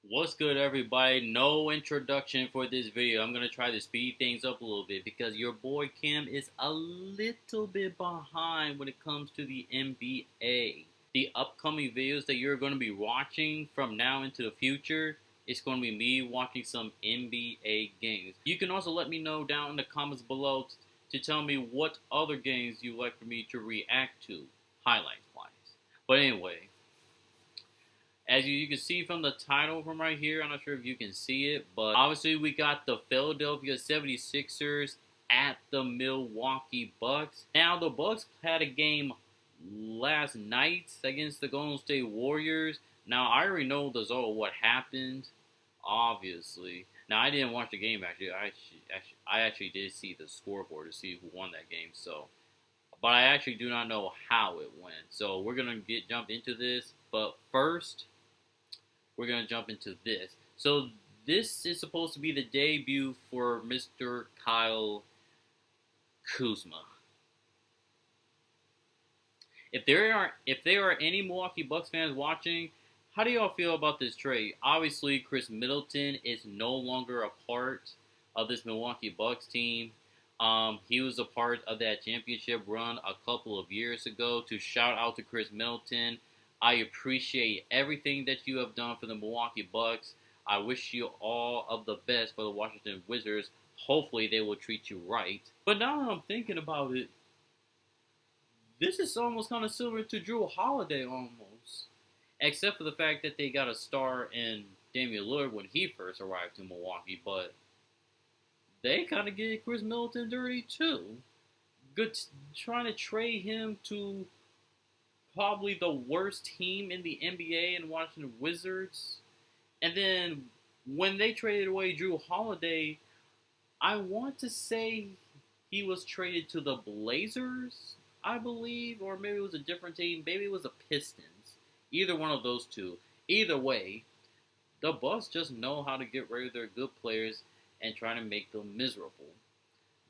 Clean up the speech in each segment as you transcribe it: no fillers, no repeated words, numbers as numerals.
What's good, everybody? No introduction for this video. I'm going to try to speed things up a little bit because your boy Cam is a little bit behind when it comes to the NBA. The upcoming videos that you're going to be watching from now into the future, it's going to be me watching some NBA games. You can also let me know down in the comments below to tell me what other games you'd like for me to react to, highlights wise. But anyway, as you can see from the title from right here, I'm not sure if you can see it, but obviously we got the Philadelphia 76ers at the Milwaukee Bucks. Now, the Bucks had a game last night against the Golden State Warriors. Now, I already know the result of what happened, obviously. Now, I didn't watch the game, actually. I actually did see the scoreboard to see who won that game, so. But I actually do not know how it went. So, we're going to jump into this. But first, we're going to jump into this. So this is supposed to be the debut for Mr. Kyle Kuzma. If there are any Milwaukee Bucks fans watching, how do y'all feel about this trade? Obviously, Chris Middleton is no longer a part of this Milwaukee Bucks team. He was a part of that championship run a couple of years ago. To shout out to Chris Middleton, I appreciate everything that you have done for the Milwaukee Bucks. I wish you all of the best for the Washington Wizards. Hopefully they will treat you right. But now that I'm thinking about it, this is almost kind of similar to Drew Holiday almost. Except for the fact that they got a star in Damian Lillard when he first arrived to Milwaukee. But they kind of get Chris Middleton dirty too. Good, trying to trade him to probably the worst team in the NBA in Washington Wizards. And then when they traded away Drew Holiday, I want to say he was traded to the Blazers, I believe, or maybe it was a different team. Maybe it was the Pistons. Either one of those two. Either way, the Bucks just know how to get rid of their good players and try to make them miserable.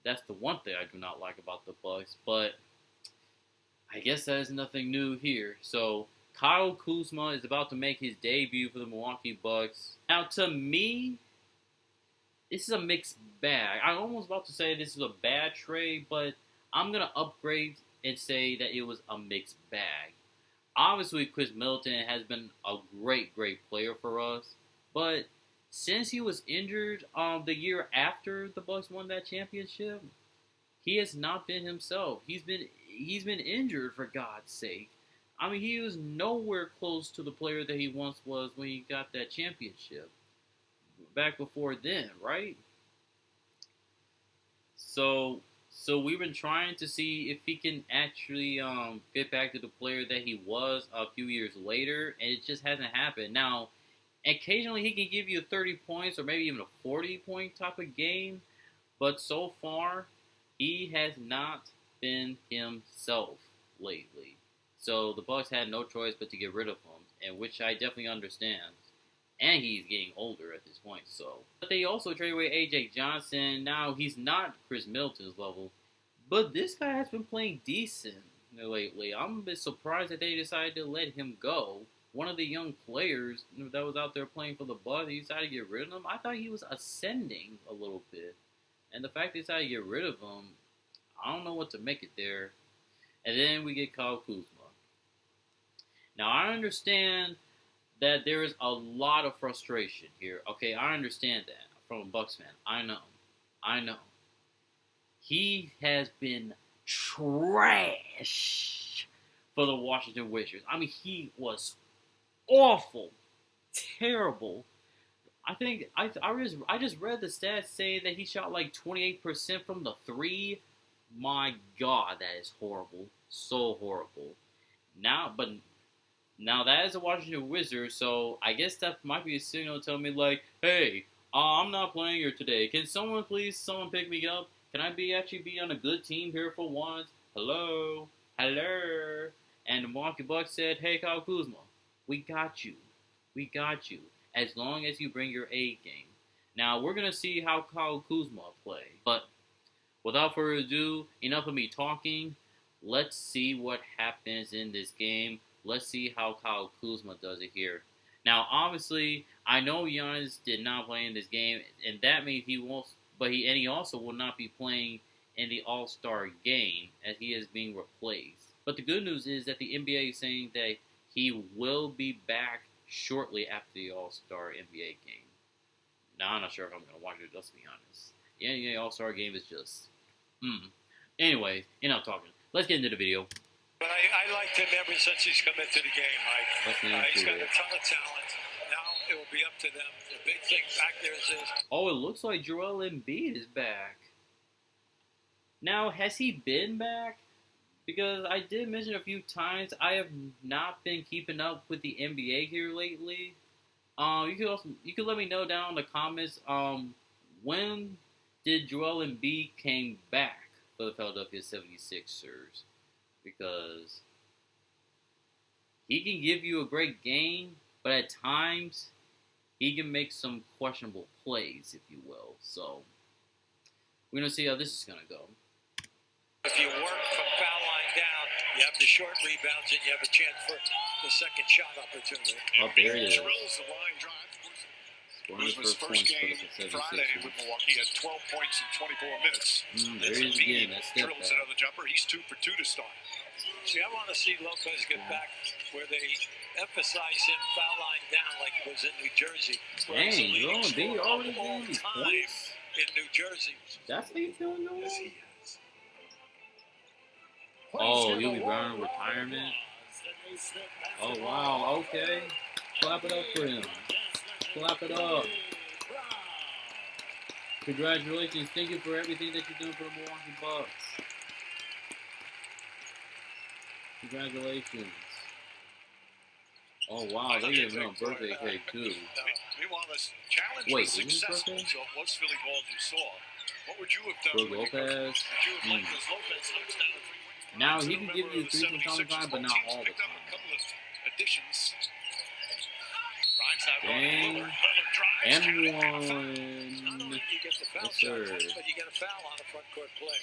That's the one thing I do not like about the Bucks, but I guess that is nothing new here. So Kyle Kuzma is about to make his debut for the Milwaukee Bucks. Now, to me, this is a mixed bag. I'm almost about to say this is a bad trade, but I'm going to upgrade and say that it was a mixed bag. Obviously, Chris Middleton has been a great player for us, but since he was injured the year after the Bucks won that championship, he has not been himself. He's been injured, for God's sake. I mean, he was nowhere close to the player that he once was when he got that championship. Back before then, right? So we've been trying to see if he can actually get back to the player that he was a few years later, and it just hasn't happened. Now, occasionally he can give you 30 points or maybe even a 40-point type of game, but so far he has not been himself lately. So the Bucks had no choice but to get rid of him, and which I definitely understand. And he's getting older at this point, so. But they also traded away A.J. Johnson. Now, he's not Chris Middleton's level, but this guy has been playing decent lately. I'm a bit surprised that they decided to let him go. One of the young players that was out there playing for the Bucks, they decided to get rid of him. I thought he was ascending a little bit. And the fact they decided to get rid of him, I don't know what to make it there. And then we get Kyle Kuzma. Now, I understand that there is a lot of frustration here. Okay, I understand that from a Bucks fan. I know. He has been trash for the Washington Wizards. I mean, he was awful, terrible. I think I just read the stats saying that he shot like 28% from the three. My God, that is horrible. So horrible. Now that is a Washington Wizard, so I guess that might be a signal to tell me like, hey, I'm not playing here today. Can someone pick me up? Can I actually be on a good team here for once? Hello? And the Milwaukee Bucks said, hey, Kyle Kuzma, we got you. As long as you bring your A game. Now, we're going to see how Kyle Kuzma play. But without further ado, enough of me talking. Let's see what happens in this game. Let's see how Kyle Kuzma does it here. Now, obviously, I know Giannis did not play in this game, and that means he won't. But he also will not be playing in the All-Star game as he is being replaced. But the good news is that the NBA is saying that he will be back shortly after the All-Star NBA game. Now, I'm not sure if I'm going to watch it, let's be honest. The NBA All-Star game is just, Anyway, enough talking. Let's get into the video. But I liked him ever since he's come into the game, Mike. He's got a ton of talent. Now it will be up to them. The big thing back there is this. Oh, it looks like Joel Embiid is back. Now, has he been back? Because I did mention a few times I have not been keeping up with the NBA here lately. You could let me know down in the comments. When did Joel Embiid came back for the Philadelphia 76ers? Because he can give you a great game, but at times he can make some questionable plays, if you will. So we're gonna see how this is gonna go. If you work from foul line down, you have the short rebounds and you have a chance for the second shot opportunity. Oh, there he is. Drills the line drive. It was his first game Friday with Milwaukee at 12 points in 24 minutes. There he is again. That step drills another jumper. He's 2 for 2 to start. See, I want to see Lopez get back where they emphasize him foul line down like it was in New Jersey. Dang, Joel Embiid already getting these points in New Jersey. That's how you feeling, Joel? Oh, he'll be running retirement. Oh wow, okay. Clap it up for him. Clap it up. Congratulations. Thank you for everything that you're doing for the Milwaukee Bucks. Congratulations. Oh wow, they gave him a birthday cake too. Meanwhile, this challenge was successful. So most Philly balls you saw. What would you have done? Brook Lopez. Now he can give you 3 from time to time, but not all the time. Additions. Dang. And one. Yes, sir. But you get a foul on a front court play.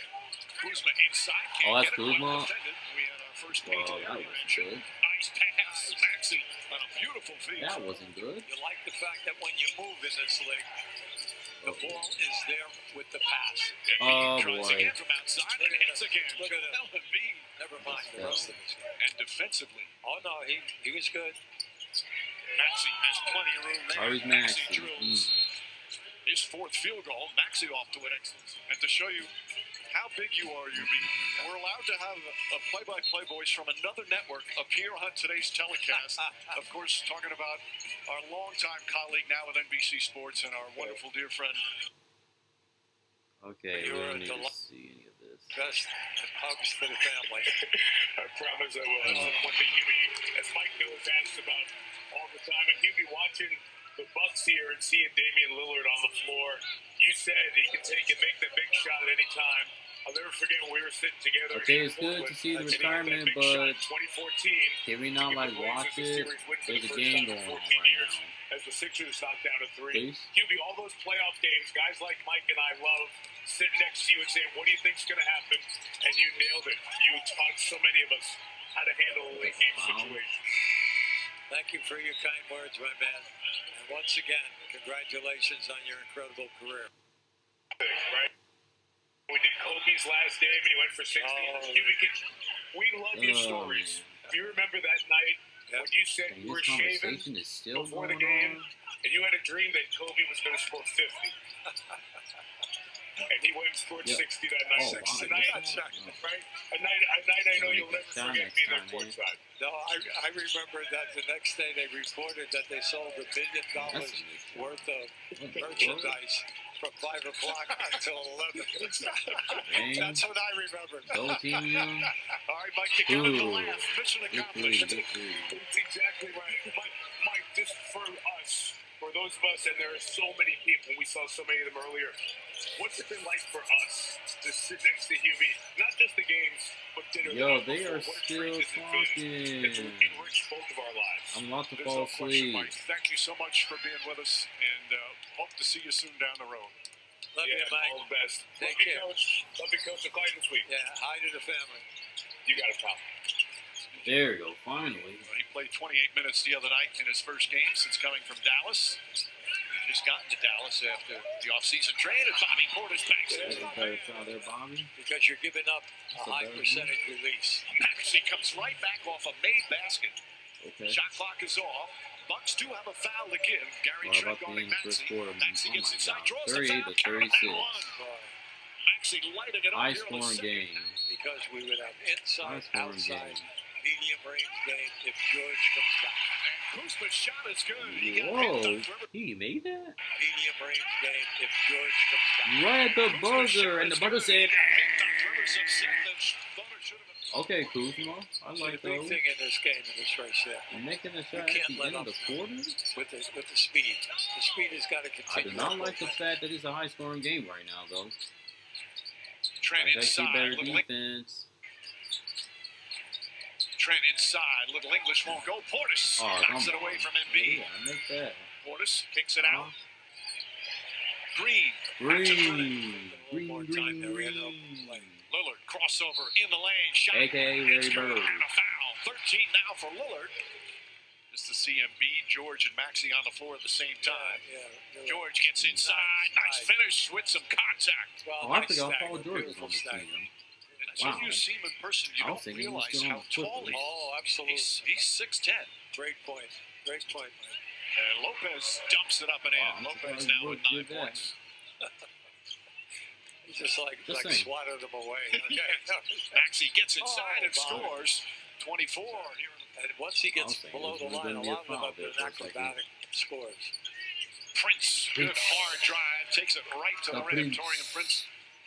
Kuzma inside. Oh, that's Kuzma. We had our first Well, that wasn't good. Nice pass. Maxey on a beautiful feed. That wasn't good. You like the fact that when you move in this league, the ball is there with the pass. Oh, boy. Again from outside and hits again. Look at him. Never mind the rest of it. And defensively. Oh, no, he was good. Maxey has plenty of room there. Always Maxey. Drills his 4th field goal. Maxey off to an excellent. And to show you how big you are, we're allowed to have a play-by-play voice from another network appear on today's telecast. Of course, talking about our longtime colleague now with NBC Sports and our wonderful dear friend. Okay, we don't need to see any of this. Just hugs to the family. I promise I will. What the Hubie, as Mike knows, asks about all the time. And Hubie, watching the Bucks here and seeing Damian Lillard on the floor, you said he can take and make the big shot at any time. I'll never forget when we were sitting together. Okay, it's good to see the retirement, but can we not watch it? There's a game going on right now. As the Sixers knocked down a 3. Please? Hubie, all those playoff games, guys like Mike and I love sitting next to you and saying, what do you think's going to happen? And you nailed it. You taught so many of us how to handle a late game situation. Thank you for your kind words, my man. And once again, congratulations on your incredible career. Right? We did Kobe's last game, and he went for 60. We love your stories. Man. Do you remember that night when you said you were shaving before the game, and you had a dream that Kobe was going to score 50? And he went and scored 60 that night. Right? A night I know you'll never forget being there courtside. No, I remember that the next day they reported that they sold $1 million worth of merchandise from 5 o'clock until 11. That's what I remember. All right, Mike, you got to laugh. Mission accomplished. It's exactly right. Mike, just for us, for those of us, and there are so many people, we saw so many of them earlier, what's it been like for us to sit next to Hubie? Not just the games, but dinner. Yo, they are still talking. It's enriched both of our lives. I'm about to fall asleep. Mike, thank you so much for being with us, and hope to see you soon down the road. Love you, Mike. All the best. Take Love care. You, Coach. Love you, Coach. I'll call you this week. Yeah, hi to the family. You got it, pal. There we go, finally. He played played 28 minutes the other night in his first game since coming from Dallas. He just got to Dallas after the offseason trade, and Bobby Portis backs it. Because you're giving up a high percentage release. Maxey comes right back off a made basket. Okay. Shot clock is off. Bucks do have a foul to give. Gary What Trent about guarding the Maxey. first quarter? Maxey gets inside, draws the 38 foul. to 36. Maxey lighted it up High here in the scoring second. game. Because we would have inside, High scoring outside, game. medium range game if George comes back. And Kuzma's shot is good. He got Whoa, hit on he made that? Medium range game if George comes back. Right at the buzzer, and the buzzer said, Rivers upset that thought it should have been. okay, Kuzma, I The like big those. thing in this game, in this race here, You're making a shot at can't the let end of up. the quarter? with the speed. The speed has got to I do continue. not like the fact that it's a high scoring game right now, though. Trent There's actually inside. better Little, defense. Trent inside. Little English won't go. Portis knocks it away from Embiid. Yeah, make that. Portis kicks it out. Green. Green. One more time there, we had no Green. play. Lillard crossover in the lane. Shot. AKA It's Larry good. Bird. And a foul. 13 now for Lillard. Just to see Embiid, George, and Maxey on the floor at the same time. Yeah, George gets inside. Nice finish with some contact. well, Oh, I nice forgot stagger, Paul George was beautiful on the stagger. team. And until Wow. you see him in person, you I was don't thinking he was realize still on how the tall Clippers. he is. Oh, absolutely. He's 6'10". Great point. Great point, Mike. And Lopez dumps it up and in. Wow, I'm Lopez surprised now George with 9 did that. points. He just saying. swatted him away. Maxey gets inside and Bobby. scores 24. And once he gets saying below this the was line, gonna a be a lot of them foul have there been for a second. acrobatic scores. Prince, good hard drive, takes it right to the rim. Prince. Torian Prince,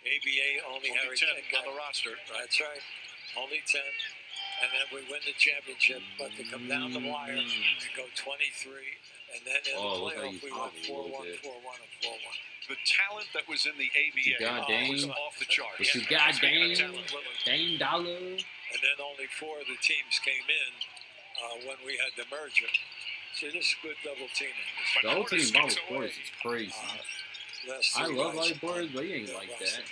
ABA only only having 10 10 on the guys. roster. That's right. Only 10. And then we win the championship. But to come down the wire and go 23. And then in Oh, the looks like playoff, he's we hobbled went a little 4-1, bit. 4-1, and 4-1. The talent that was in the You got ABA was Dame. off the charts. But you got Speaking of Dame. talent, Lillard. Dame Dollar. And then only 4 of the teams came in when we had the merger. So this is good double teaming. But The whole Portis team kicks Bobby away. Portis is crazy. Last I three love guys Bobby Portis, but he ain't like that.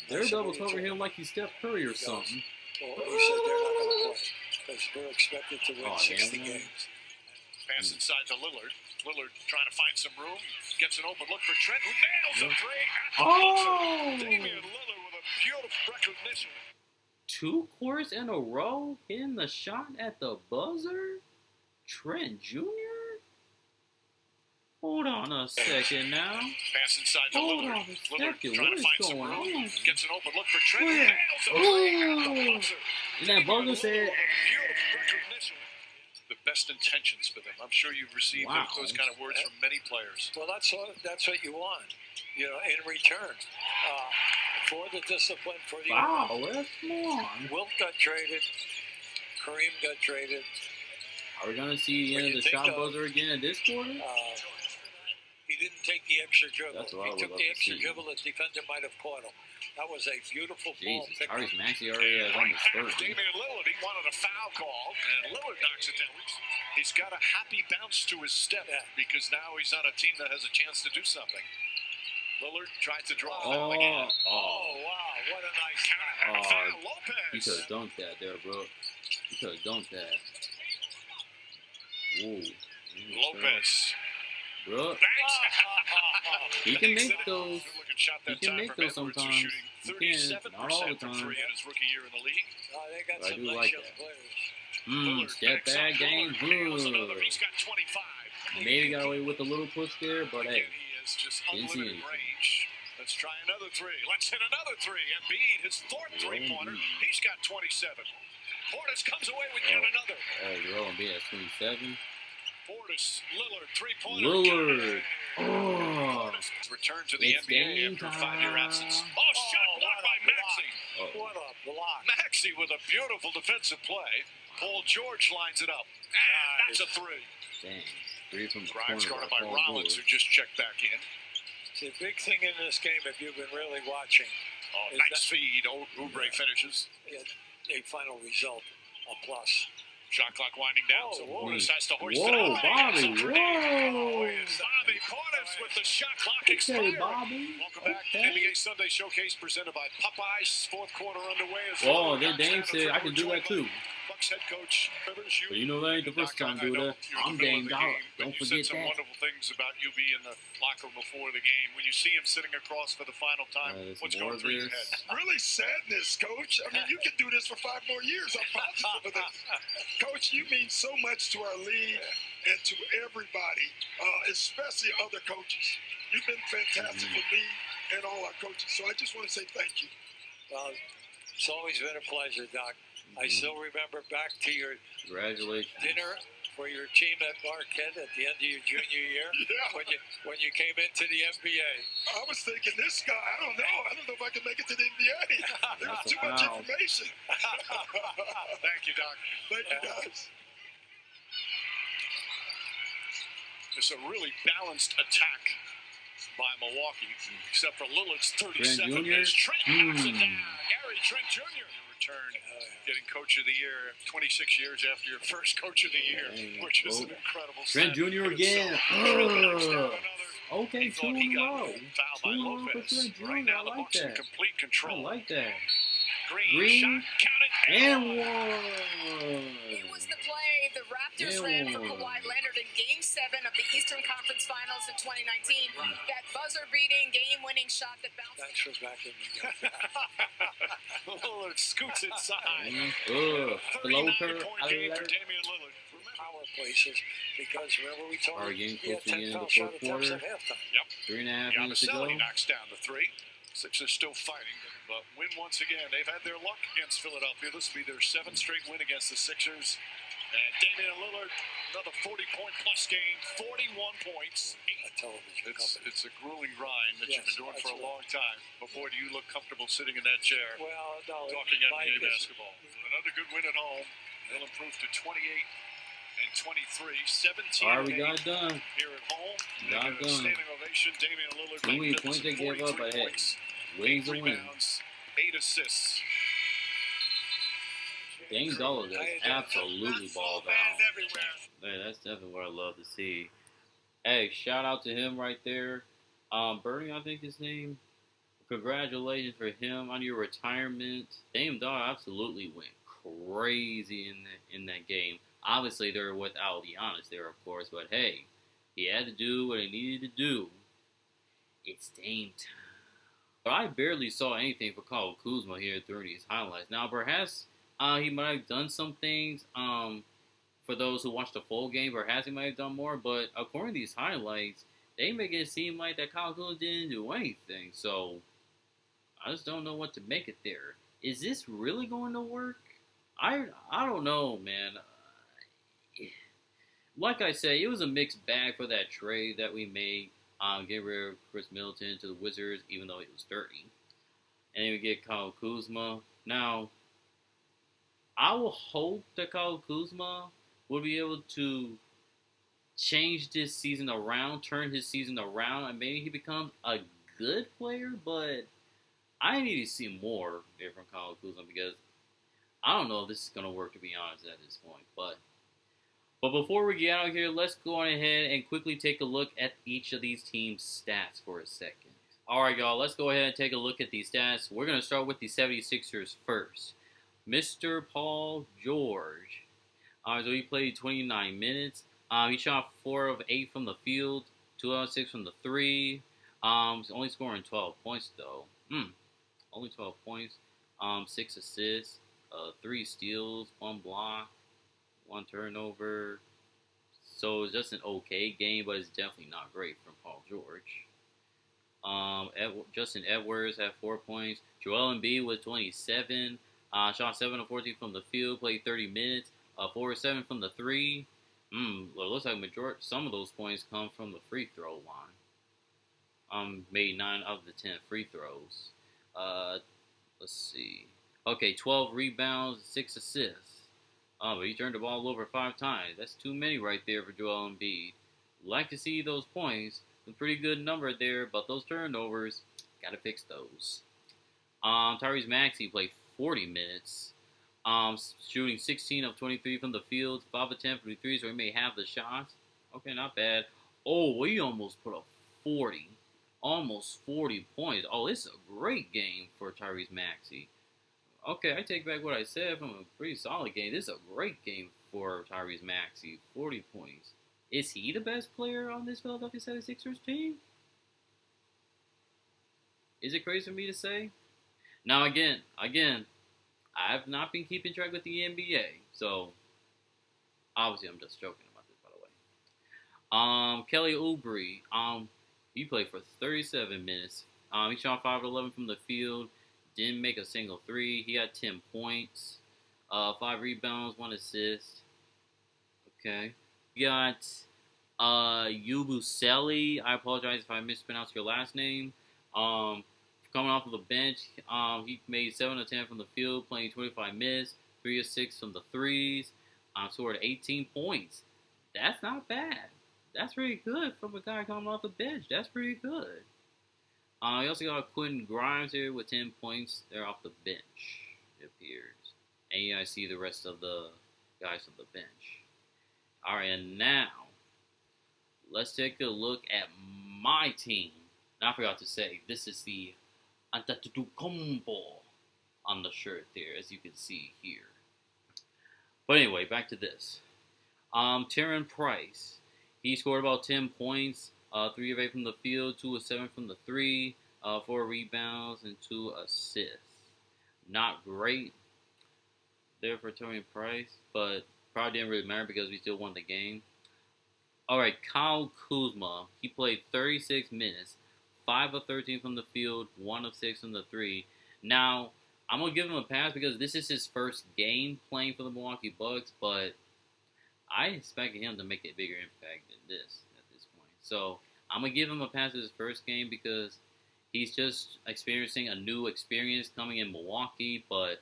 They're double covering him like he's Steph Curry or something. Well, he said they're not going to play because we're expected to win Oh, 60 damn. games. Pass inside to Lillard. Lillard trying to find some room. Gets an open look for Trent, who nails a three. At the Oh! buzzer. Damian Lillard with a beautiful recognition. 2 quarters in a row, hitting the shot at the buzzer? Trent Jr.? Hold on a second now. Pass inside to Hold Lillard. on a Lillard second. trying What to is find some going room. on? Gets an open look for Trent. Where? Nails a three at the Oh! buzzer. And that buzzer Damian said, Lillard with a beautiful recognition. The best intentions for them. I'm sure you've received Wow. those kind of words from many players. Well, that's what you want, in return. For the discipline, for the wow, let's come on. Wilt got traded. Kareem got traded. Are we going to see the When end of you the think shot of- buzzer again in this quarter? He didn't take the extra dribble. That's what I He would took love the to extra see. dribble. The defender might have caught him. That was a beautiful ball Jesus, pickup. Tyrese Maxey already has Right almost back, 30. Damian Lillard, he wanted a foul call, and Lillard knocks it down. He's got a happy bounce to his step because now he's on a team that has a chance to do something. Lillard tried to draw a foul again. Oh, wow. What a nice Counter Oh, foul, He Lopez. could have dunked that there, bro. He could have dunked that. Whoa. Lopez. Bro, Banks. he can Banks make it. those. Good-looking shot He that can time make from those Edwards, who's sometimes. shooting He can, 37% not all the from time. three in his rookie year in the league. They got I some do nice like young that. players. Step backs back up game. Lillard, nails another. Good. He's got 25. Maybe got away with a little push there, but hey. Again, he has just didn't see unlimited anything. range. Let's try another three. Let's hit another three. Embiid, his fourth three-pointer. He's got 27. Portis comes away with yet another. Oh, bro, and be at 27. Portis, Lillard, three-pointer. Lillard. Oh. Portis returned to the It's NBA game after a 5-year time. absence. Oh, shot blocked by Maxey. Oh. What a block. Maxey with a beautiful defensive play. Paul George lines it up. And that's a three. Dang. 3 from the Grimes corner guarded by Paul Rollins, who George. just checked back in. The big thing in this game, if you've been really watching, Oh, Is nice that- feed. Oubre finishes. a final result, a plus. Shot clock winding down, so Whoa, Portis has to hoist Whoa, it up. Bobby, It's a three. whoa. Bobby Portis with the shot clock Okay, expired. Bobby. Welcome back to Okay. NBA Sunday Showcase presented by Popeyes. Fourth quarter underway. As Oh, Lillard then knocks Dame down a said I three can do that for 20. too. Bucks head coach Rivers, But you know that ain't the first time, dude. I'm Dame Dollar. Don't you forget said some that. wonderful things about you being in the locker room before the game. When you see him sitting across for the final time, what's going through your head? Really sadness, Coach. I mean, you can do this for 5 more years. I'm positive of this. Coach, you mean so much to our league and to everybody, especially other coaches. You've been fantastic for me and all our coaches. So I just want to say thank you. Well, it's always been a pleasure, Doc. I still remember back to your dinner for your team at Marquette at the end of your junior year when you came into the NBA. I was thinking, this guy, I don't know if I can make it to the NBA. There was too much information. Thank you, Doc. Thank you, guys. It's a really balanced attack by Milwaukee, except for Lillard's 37 minutes. Trent knocks it down. Gary Trent Jr. return, getting Coach of the Year 26 years after your first Coach of the Year, which is an incredible Trent Jr. again. Okay, 2 in a row. 2 in a row for Trent Jr. Right now, I like the Bucks in that. complete control. I like that. Green shot, count it, and one. It was the play the Raptors ran for Kawhi Leonard in Game 7 of the Eastern Conference Finals in 2019. That buzzer-beating, game-winning shot that bounced. Thanks for backing me up. Lillard scoots inside. Floater 39-point game for Damian Lillard. Power places, because remember we told Our you game he had close to the 10 end of foul the shot fourth attempts quarter. at halftime. Yep. 3.5 minutes to go. Giannis knocks down the 3. Sixers still fighting, but win once again. They've had their luck against Philadelphia. This will be their 7th straight win against the Sixers. And Damian Lillard, another 40-point-plus game, 41 points. A television company. It's a grueling grind that you've been doing for a long time. But boy, do you look comfortable sitting in that chair. Well, no, talking NBA basketball. Another good win at home. They'll improve to 28 and 23, 17. All right, we got done. Here at home. Got done. Standing ovation. Damian Lillard. Too many points they gave up, but hey, wins a win. 8 assists. Dame Dollar is absolutely balled out. Man, that's definitely what I love to see. Hey, shout out to him right there. Bernie, I think his name. Congratulations for him on your retirement. Dame Dollar absolutely went crazy in that game. Obviously, they're without Giannis there, of course, but hey, he had to do what he needed to do. It's Dame time. But I barely saw anything for Kyle Kuzma here during these highlights. Now, perhaps he might have done some things for those who watched the full game. Perhaps he might have done more, but according to these highlights, they make it seem like that Kyle Kuzma didn't do anything. So, I just don't know what to make it there. Is this really going to work? I don't know, man. Like I said, it was a mixed bag for that trade that we made. Get rid of Chris Middleton to the Wizards, even though it was dirty. And then we get Kyle Kuzma. Now, I will hope that Kyle Kuzma will be able to change this season around, turn his season around, and maybe he becomes a good player, but I need to see more there from Kyle Kuzma because I don't know if this is going to work, to be honest, at this point. But before we get out of here, let's go on ahead and quickly take a look at each of these teams' stats for a second. All right, y'all, let's go ahead and take a look at these stats. We're going to start with the 76ers first. Mr. Paul George. So he played 29 minutes. He shot 4 of 8 from the field, 2 out of 6 from the 3. He's only scoring 12 points, though. Only 12 points. 6 assists, 3 steals, 1 block, 1 turnover. So it's just an okay game, but it's definitely not great from Paul George. Justin Edwards had 4 points. Joel Embiid was 27. Shot 7 of 14 from the field. Played 30 minutes. 4 of 7 from the 3. Well, it looks like some of those points come from the free throw line. Made 9 out of the 10 free throws. Let's see. Okay, 12 rebounds, 6 assists. But he turned the ball over 5 times. That's too many right there for Joel Embiid. Like to see those points. A pretty good number there, but those turnovers, gotta fix those. Tyrese Maxey played 40 minutes. Shooting 16 of 23 from the field, 5 of 10 from the 3, so he made half the shots. Okay, not bad. Oh, he almost put up 40. Almost 40 points. Oh, it's a great game for Tyrese Maxey. Okay, I take back what I said from a pretty solid game. This is a great game for Tyrese Maxey. 40 points. Is he the best player on this Philadelphia 76ers team? Is it crazy for me to say? Now, again, I have not been keeping track with the NBA, so obviously I'm just joking about this, by the way. Kelly Oubre, he played for 37 minutes. He shot 5 of 11 from the field, didn't make a single three. He had 10 points, 5 rebounds, 1 assist. Okay. We got Yabusele. I apologize if I mispronounced your last name. Coming off of the bench, he made 7 of 10 from the field, playing 25 minutes, 3 of 6 from the threes, scored 18 points. That's not bad. That's pretty good from a guy coming off the bench. That's pretty good. You also got Quentin Grimes here with 10 points. They're off the bench, it appears. And you guys see the rest of the guys on the bench. All right, and now let's take a look at my team. And I forgot to say, this is the Antetokounmpo on the shirt there, as you can see here. But anyway, back to this. Terran Price, he scored about 10 points, 3 of 8 from the field, 2 of 7 from the 3, 4 rebounds, and 2 assists. Not great there for Terran Price, but probably didn't really matter because we still won the game. All right, Kyle Kuzma, he played 36 minutes. 5 of 13 from the field, 1 of 6 from the 3. Now, I'm going to give him a pass because this is his first game playing for the Milwaukee Bucks, but I expected him to make a bigger impact than this at this point. So, I'm going to give him a pass as his first game because he's just experiencing a new experience coming in Milwaukee, but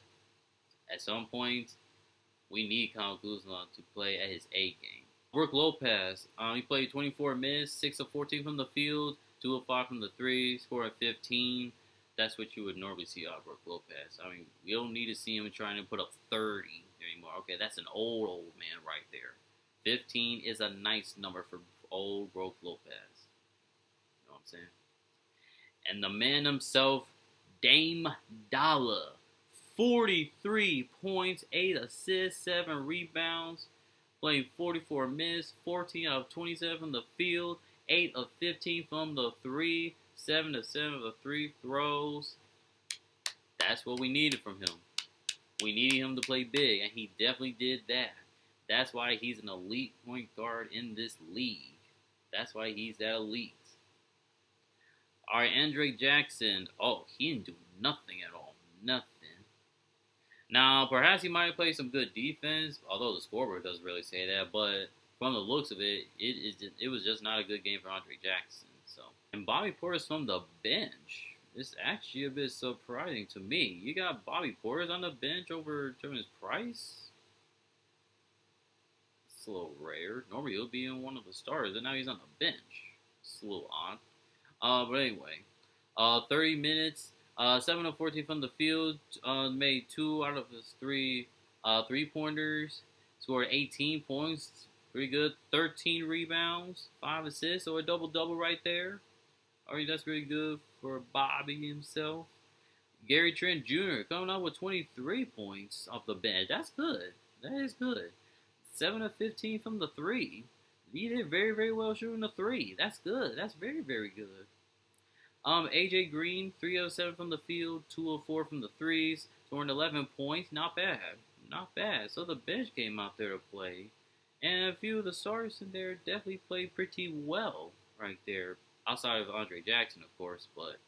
at some point, we need Kyle Kuzma to play at his A game. Brook Lopez, he played 24 minutes, 6 of 14 from the field, 2 of 5 from the 3, scored at 15. That's what you would normally see out of Brook Lopez. I mean, we don't need to see him trying to put up 30 anymore. Okay, that's an old man right there. 15 is a nice number for old Brook Lopez. You know what I'm saying? And the man himself, Dame Dollar. 43 points, 8 assists, 7 rebounds. Playing 44 minutes, 14 out of 27 from the field. 8 of 15 from the 3, 7 of 7 of the 3 throws. That's what we needed from him. We needed him to play big, and he definitely did that. That's why he's an elite point guard in this league. That's why he's that elite. All right, Andre Jackson. Oh, he didn't do nothing at all. Nothing. Now, perhaps he might have played some good defense, although the scoreboard doesn't really say that, but from the looks of it, it was just not a good game for Andre Jackson. So, and Bobby Portis from the bench. It's actually a bit surprising to me. You got Bobby Portis on the bench over Terrence Price? It's a little rare. Normally he'll be in one of the starters, and now he's on the bench. It's a little odd. But anyway, 30 minutes, 7 of 14 from the field, made 2 out of his 3 3-pointers, scored 18 points. Pretty good. 13 rebounds, 5 assists, so a double-double right there. All right, that's really good for Bobby himself. Gary Trent Jr. coming up with 23 points off the bench. That's good. That is good. 7 of 15 from the 3. He did very, very well shooting the 3. That's good. That's very, very good. AJ Green, 3 of 7 from the field, 2 of 4 from the 3s, scoring 11 points. Not bad. Not bad. So the bench came out there to play. And a few of the stars in there definitely played pretty well right there. Outside of Andre Jackson, of course. But,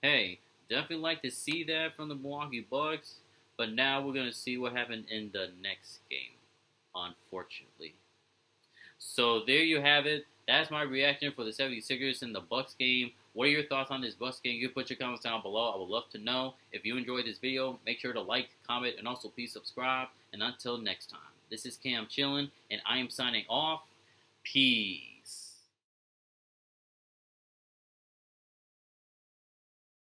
hey, definitely like to see that from the Milwaukee Bucks. But now we're going to see what happened in the next game, unfortunately. So there you have it. That's my reaction for the 76ers in the Bucks game. What are your thoughts on this Bucks game? You can put your comments down below. I would love to know. If you enjoyed this video, make sure to like, comment, and also please subscribe. And until next time, this is Cam chillin', and I am signing off. Peace.